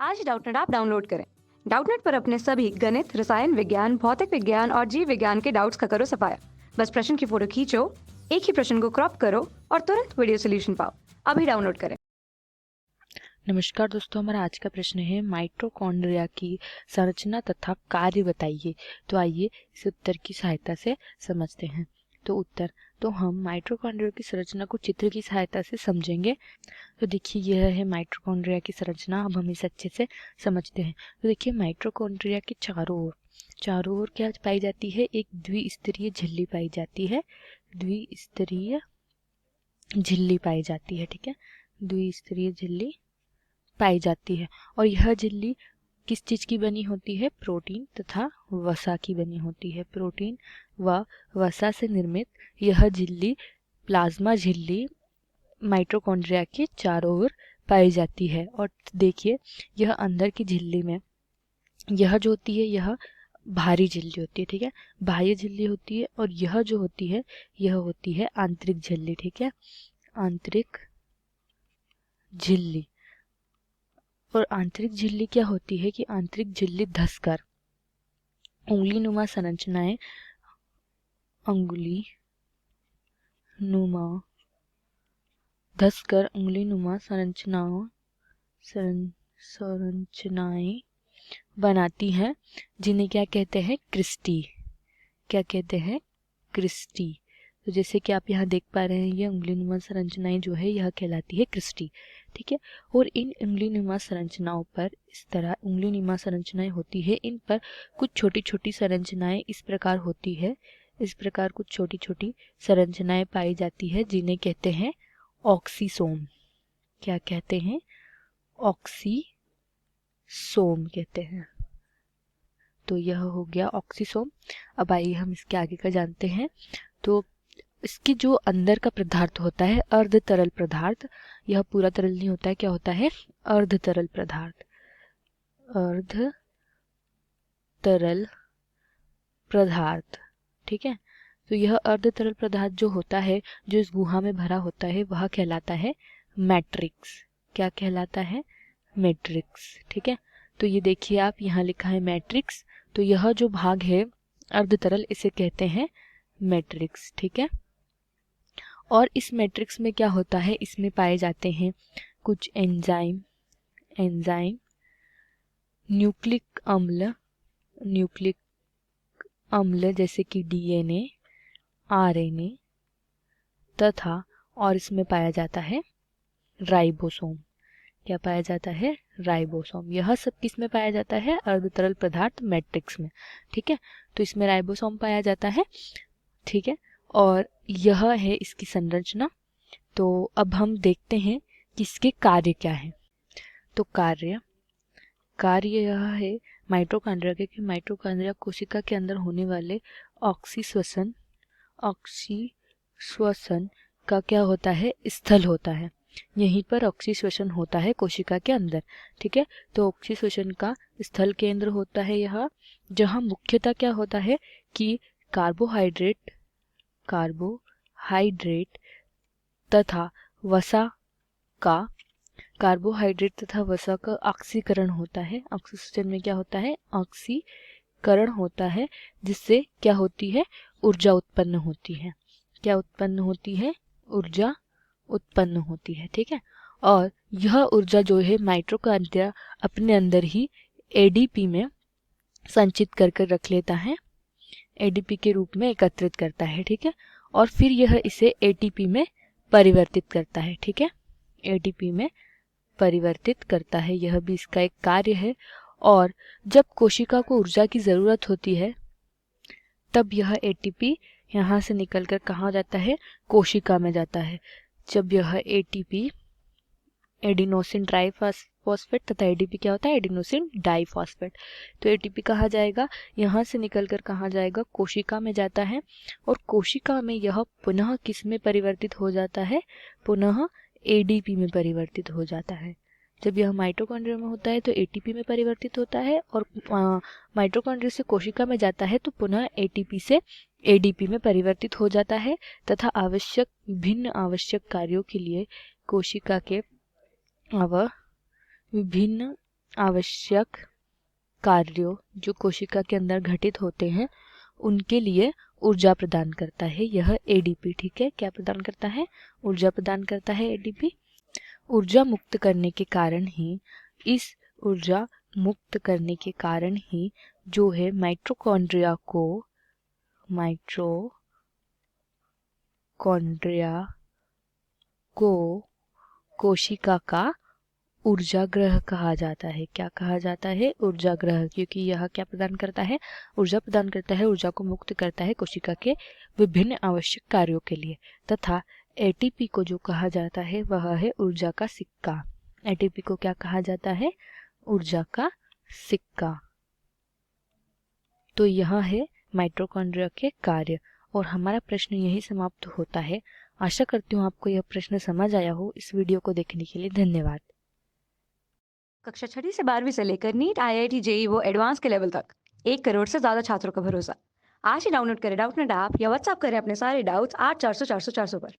आज Doubtnut app download करें। Doubtnut पर अपने सभी गणित, रसायन विज्ञान, भौतिक विज्ञान और जीव विज्ञान के डाउट्स का करो सफाया। बस प्रश्न की फोटो खींचो, एक ही प्रश्न को क्रॉप करो और तुरंत वीडियो सोल्यूशन पाओ। अभी डाउनलोड करें। नमस्कार दोस्तों, हमारा आज का प्रश्न है माइटोकॉन्ड्रिया की संरचना तथा कार्य बताइए। तो आइए इस उत्तर की सहायता से समझते हैं। तो हम माइटोकॉन्ड्रिया की संरचना को चित्र की सहायता से समझेंगे। तो देखिए, यह है माइटोकॉन्ड्रिया की संरचना। अब हम इसे अच्छे से समझते हैं। तो देखिए, माइटोकॉन्ड्रिया के चारों ओर क्या पाई जाती है? एक द्विस्तरीय झिल्ली पाई जाती है। द्विस्तरीय झिल्ली पाई जाती है, ठीक है, द्विस्तरीय झिल्ली पाई जाती है। और यह झिल्ली किस चीज की बनी होती है? प्रोटीन तथा वसा की बनी होती है। प्रोटीन व वसा से निर्मित यह झिल्ली, प्लाज्मा झिल्ली, माइटोकॉन्ड्रिया के चारों ओर पाई जाती है। और देखिए, यह अंदर की झिल्ली में यह जो होती है, यह भारी झिल्ली होती है, ठीक है, बाह्य झिल्ली होती है। और यह जो होती है, यह होती है आंतरिक झिल्ली, ठीक है, आंतरिक झिल्ली। और आंतरिक झिल्ली क्या होती है कि आंतरिक झिल्ली धंसकर उंगली नुमा संरचनाएं संरचनाएं बनाती हैं, जिन्हें क्या कहते हैं? क्रिस्टी। क्या कहते हैं? क्रिस्टी। तो जैसे कि आप यहाँ देख पा रहे हैं, ये उंगलीनुमा संरचनाएं जो है, यह कहलाती है क्रिस्टी, ठीक है। और इन उंगलीनुमा संरचनाओं पर इस तरह उंगलीनुमा संरचनाएं होती है, इन पर कुछ छोटी छोटी संरचनाएं इस प्रकार होती है, इस प्रकार कुछ छोटी छोटी संरचनाएं पाई जाती है, जिन्हें कहते हैं ऑक्सीसोम। क्या कहते हैं? ऑक्सीसोम कहते हैं। तो यह हो गया ऑक्सीसोम। अब आइए हम इसके आगे का जानते हैं। तो इसकी जो अंदर का पदार्थ होता है, अर्ध तरल पदार्थ, यह पूरा तरल नहीं होता है, क्या होता है? अर्ध तरल पदार्थ, अर्ध तरल पदार्थ, ठीक है। तो यह अर्ध तरल पदार्थ जो होता है, जो इस गुहा में भरा होता है, वह कहलाता है मैट्रिक्स। क्या कहलाता है? मैट्रिक्स, ठीक है। तो ये देखिए, आप यहाँ लिखा है मैट्रिक्स। तो यह जो भाग है अर्ध तरल, इसे कहते हैं मैट्रिक्स, ठीक है। और इस मैट्रिक्स में क्या होता है? इसमें पाए जाते हैं कुछ एंजाइम, न्यूक्लिक अम्ल जैसे कि डीएनए, आरएनए तथा, और इसमें पाया जाता है राइबोसोम। क्या पाया जाता है? राइबोसोम। यह सब किस में पाया जाता है? अर्ध तरल पदार्थ मैट्रिक्स में, ठीक है। तो इसमें राइबोसोम पाया जाता है, ठीक है। और यह है इसकी संरचना। तो अब हम देखते हैं कि इसके कार्य क्या है। तो कार्य यह है माइटोकॉन्ड्रिया के, कि माइटोकॉन्ड्रिया कोशिका के अंदर होने वाले ऑक्सीश्वसन का क्या होता है? स्थल होता है। यहीं पर ऑक्सीश्वसन होता है कोशिका के अंदर, ठीक है। तो ऑक्सीश्वसन का स्थल केंद्र होता है यह, जहाँ मुख्यतः क्या होता है कि कार्बोहाइड्रेट तथा वसा का ऑक्सीकरण होता है। ऑक्सीजन में क्या होता है? ऑक्सीकरण होता है, जिससे क्या होती है? ऊर्जा उत्पन्न होती है। क्या उत्पन्न होती है? ऊर्जा उत्पन्न होती है, ठीक है। और यह ऊर्जा जो है माइटोकॉन्ड्रिया अपने अंदर ही एडीपी में संचित कर रख लेता है, एडीपी के रूप में एकत्रित करता है, ठीक है। और फिर यह इसे एटीपी में परिवर्तित करता है, ठीक है, एटीपी में परिवर्तित करता है। यह भी इसका एक कार्य है। और जब कोशिका को ऊर्जा की जरूरत होती है, तब यह एटीपी यहाँ से निकलकर कहाँ जाता है? कोशिका में जाता है। जब यह एटीपी, एडिनोसिन ट्राइफॉस्फेट, तथा एडीपी क्या होता है? Adenosine diphosphate. तो एटीपी कहाँ जाएगा? यहाँ से निकलकर कहाँ जाएगा? कोशिका में जाता है। और कोशिका में यह पुनः किस में परिवर्तित हो जाता है? पुनः एडीपी में परिवर्तित हो जाता है। जब यह माइटोकॉन्ड्रिया में होता है तो एटीपी में परिवर्तित होता है, और माइटोकॉन्ड्रिया से कोशिका में जाता है तो पुनः एटीपी से एडीपी में परिवर्तित हो जाता है, तथा विभिन्न आवश्यक कार्यों के लिए कोशिका के विभिन्न आवश्यक कार्यों जो कोशिका के अंदर घटित होते हैं उनके लिए ऊर्जा प्रदान करता है यह एडीपी। ठीक है, क्या प्रदान करता है? ऊर्जा प्रदान करता है एडीपी। ऊर्जा मुक्त करने के कारण ही इस ऊर्जा मुक्त करने के कारण ही जो है माइटोकॉन्ड्रिया को कोशिका का ऊर्जा ग्रह कहा जाता है। क्या कहा जाता है? ऊर्जा ग्रह, क्योंकि यह क्या प्रदान करता है? ऊर्जा प्रदान करता है, ऊर्जा को मुक्त करता है कोशिका के विभिन्न आवश्यक कार्यों के लिए। तथा एटीपी को जो कहा जाता है वह है ऊर्जा का सिक्का। एटीपी को क्या कहा जाता है? ऊर्जा का सिक्का। तो यह है माइटोकॉन्ड्रिया के कार्य और हमारा प्रश्न यही समाप्त होता है। आशा करती हूँ आपको यह प्रश्न समझ आया हो। इस वीडियो को देखने के लिए धन्यवाद। कक्षा 6 से 12वीं से लेकर नीट, IIT, JEE वो एडवांस के लेवल तक 1 करोड़ से ज़्यादा छात्रों का भरोसा। आज ही डाउनलोड करें डाउटनेट ऐप या व्हाट्सएप करें अपने सारे डाउट्स 8400 400 400 पर।